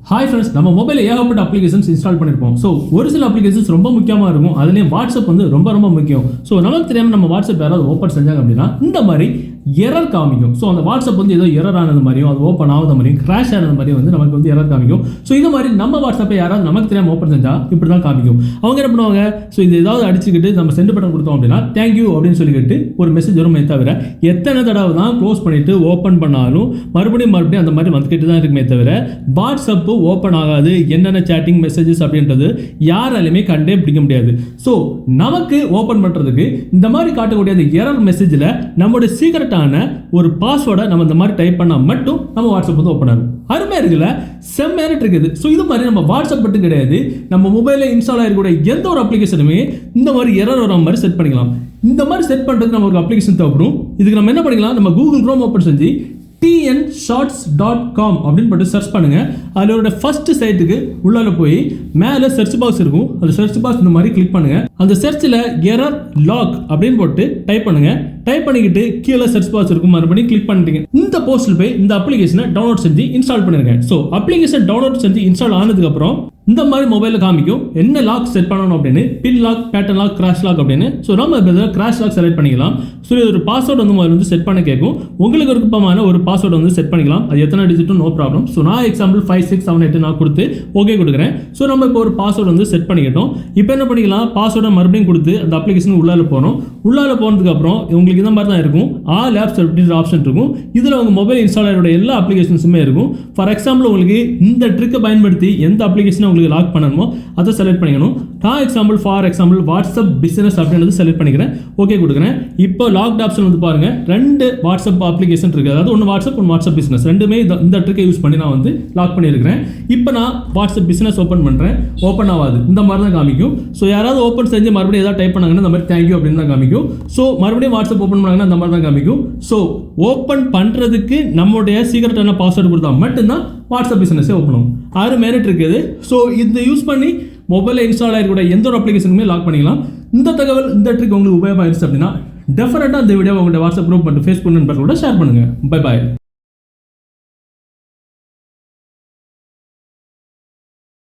Hi friends, நம்ம மொபைலில் ஏகப்பட்ட அப்ளிகேஷன்ஸ் இன்ஸ்டால் பண்ணியிருப்போம். ஸோ ஒரு சில அப்ளிகேஷன்ஸ் ரொம்ப முக்கியமாக இருக்கும். அதுலேயும் வாட்ஸ்அப் வந்து ரொம்ப ரொம்ப முக்கியம். ஸோ நமக்கு தெரியாமல் நம்ம வாட்ஸ்அப் யாராவது ஓப்பன் செஞ்சாங்க அப்படின்னா இந்த மாதிரி எரர் காமிக்கும். ஸோ அந்த வாட்ஸ்அப் வந்து ஏதோ எரர் ஆனது மாதிரியும் அது ஓப்பன் ஆகாத மாதிரியும் கிராஷ் ஆனது மாதிரியும் வந்து நமக்கு வந்து எரர் காமிக்கும். ஸோ இது மாதிரி நம்ம வாட்ஸ்அப்பை யாராவது நமக்கு தெரியாமல் ஓப்பன் செஞ்சால் இப்படி தான் காமிக்கும். அவங்க என்ன பண்ணுவாங்க, ஸோ இது ஏதாவது அடிச்சுக்கிட்டு நம்ம சென்ட் பட்டன் கொடுத்தோம் அப்படின்னா தேங்க்யூ அப்படின்னு சொல்லிக்கிட்டு ஒரு மெசேஜ் வருமே தவிர எத்தனை தடவை தான் க்ளோஸ் பண்ணிட்டு ஓப்பன் பண்ணாலும் மறுபடியும் அந்த மாதிரி வந்துக்கிட்டு தான் இருக்குமே தவிர வாட்ஸ்அப்பு ஓப்பன் ஆகாது. என்னென்ன சேட்டிங் மெசேஜஸ் அப்படின்றது யாராலுமே கண்டே பிடிக்க முடியாது. ஸோ நமக்கு ஓப்பன் பண்ணுறதுக்கு இந்த மாதிரி காட்டக்கூடிய அந்த எரர் மெசேஜில் நம்மளுடைய சீக்கிரட்டான ஒரு பாஸ்வேர்டை நம்ம இந்த மாதிரி டைப் பண்ணால் மட்டும் நம்ம வாட்ஸ்அப் வந்து ஓப்பன் ஆகும். அருமையாக இருக்குல்ல, செம்மையான இருக்குது. ஸோ இது மாதிரி நம்ம வாட்ஸ்அப் மட்டும் கிடையாது, நம்ம மொபைலில் இன்ஸ்டால் ஆகிருக்கூடிய எந்த ஒரு அப்ளிகேஷனுமே இந்த மாதிரி எரர் வர மாதிரி செட் பண்ணிக்கலாம். இந்த மாதிரி செட் பண்ணுறதுக்கு நம்ம ஒரு அப்ளிகேஷன் தேவைப்படும். இதுக்கு நம்ம என்ன பண்ணிக்கலாம், நம்ம கூகுள் குரோம் ஓப்பன் செஞ்சு tnshorts.com அப்படின்னு போட்டு சர்ச் பண்ணுங்க. அதோட ஃபர்ஸ்ட் சைட்டுக்கு உள்ளால போய் மேலே சர்ச் பாக்ஸ் இருக்கும். அந்த சர்ச் பாக்ஸ் இந்த மாதிரி கிளிக் பண்ணுங்க. அந்த சர்ச்சில் எரர் லாக் அப்படின்னு போட்டு டைப் பண்ணுங்க. டைப் பண்ணிக்கிட்டு கீழே சர்ச் பாக்ஸ் இருக்கும், மறுபடியும் கிளிக் பண்ணிட்டீங்க. இந்த போஸ்ட்டில் போய் இந்த அப்ளிகேஷனை டவுன்லோட் செஞ்சு இன்ஸ்டால் பண்ணிருங்க. ஸோ அப்ளிகேஷன் டவுன்லோட் செஞ்சு இன்ஸ்டால் ஆனதுக்கு அப்புறம் இந்த மாதிரி மொபைலில் காமிக்கும் என்ன லாக் செட் பண்ணணும் அப்படின்னு, pin lock, pattern lock, crash lock அப்படின்னு. ஸோ நம்ம இதில் கிராஷ் லாக் செலக்ட் பண்ணிக்கலாம். ஸோ இது ஒரு பாஸ்வேர்டு வந்து முதல்ல வந்து செட் பண்ண கேட்கும். உங்களுக்கு விருப்பமான ஒரு பாஸ்வேர்டு வந்து செட் பண்ணிக்கலாம். அது எத்தனை டிஜிட்டும் நோ ப்ராப்ளம். ஸோ நான் எக்ஸாம்பிள் 5678 நான் கொடுத்து ஓகே கொடுக்குறேன். ஸோ நம்ம இப்போ ஒரு பாஸ்வேர்டு வந்து செட் பண்ணிக்கிட்டோம். இப்போ என்ன பண்ணிக்கலாம், பாஸ்வேர்டை மறுபடியும் கொடுத்து அந்த அப்ளிகேஷன் உள்ளால போகணும். உள்ளால போனதுக்கு அப்புறம் உங்களுக்கு இந்த மாதிரி தான் இருக்கும். ஆல் ஆப்ஸ் அப்படின்ற ஆப்ஷன் இருக்கும். இதில் உங்கள் மொபைல் இன்ஸ்டால் ஆகிற எல்லா அப்ளிகேஷன்ஸுமே இருக்கும். ஃபார் எக்ஸாம்பிள் உங்களுக்கு இந்த ட்ரிக்கை பயன்படுத்தி எந்த அப்ளிகேஷனை உங்களுக்கு லாக் பண்ணணுமோ அதை செலக்ட் பண்ணிக்கணும். நான் example for example WhatsApp business அப்படின்றது செலக்ட் பண்ணிக்கிறேன். ஓகே கொடுக்குறேன். இப்போ லாக்ட் ஆப்ஷன் வந்து பாருங்க, 2 வாட்ஸ்அப் அப்ளிகேஷன் இருக்குது. அதாவது ஒன்று வாட்ஸ்அப், ஒன்று வாட்ஸ்அப் பிசினஸ். ரெண்டுமே இந்த ட்ரிக்கை யூஸ் பண்ணி நான் வந்து லாக் பண்ணியிருக்கிறேன். இப்போ நான் வாட்ஸ்அப் பிசினஸ் ஓப்பன் பண்ணுறேன். ஓப்பன் ஆகாது, இந்த மாதிரி தான் காமிக்கும். ஸோ யாராவது ஓப்பன் செஞ்சு மறுபடியும் ஏதாவது டைப் பண்ணாங்கன்னா இந்த மாதிரி தேங்க்யூ அப்படின்னு தான் காமிக்கும். ஸோ மறுபடியும் வாட்ஸ்அப் ஓப்பன் பண்ணாங்கன்னா இந்த மாதிரி தான் காமிக்கும். ஸோ ஓப்பன் பண்ணுறதுக்கு நம்மளுடைய சீக்கிரட்டான பாஸ்வேர்டு கொடுத்தா மட்டும்தான் வாட்ஸ்அப் பிசினஸே ஓப்பன் ஆகும். 6 மினிட் இருக்குது. ஸோ இந்த யூஸ் பண்ணி மொபைலில் இன்ஸ்டால் ஆகிருக்கூட எந்த ஒரு அப்ளிகேஷனுமே லாக் பண்ணிக்கலாம். இந்த தகவல், இந்த ட்ரிக் உங்களுக்கு உபயோகமாக இருந்துச்சு அப்படின்னா டெஃபினட்டாக இந்த வீடியோ உங்களுடைய வாட்ஸ்அப் குரூப் மற்றும் ஃபேஸ்புக் நண்பர்களோட ஷேர் பண்ணுங்கள். Bye bye.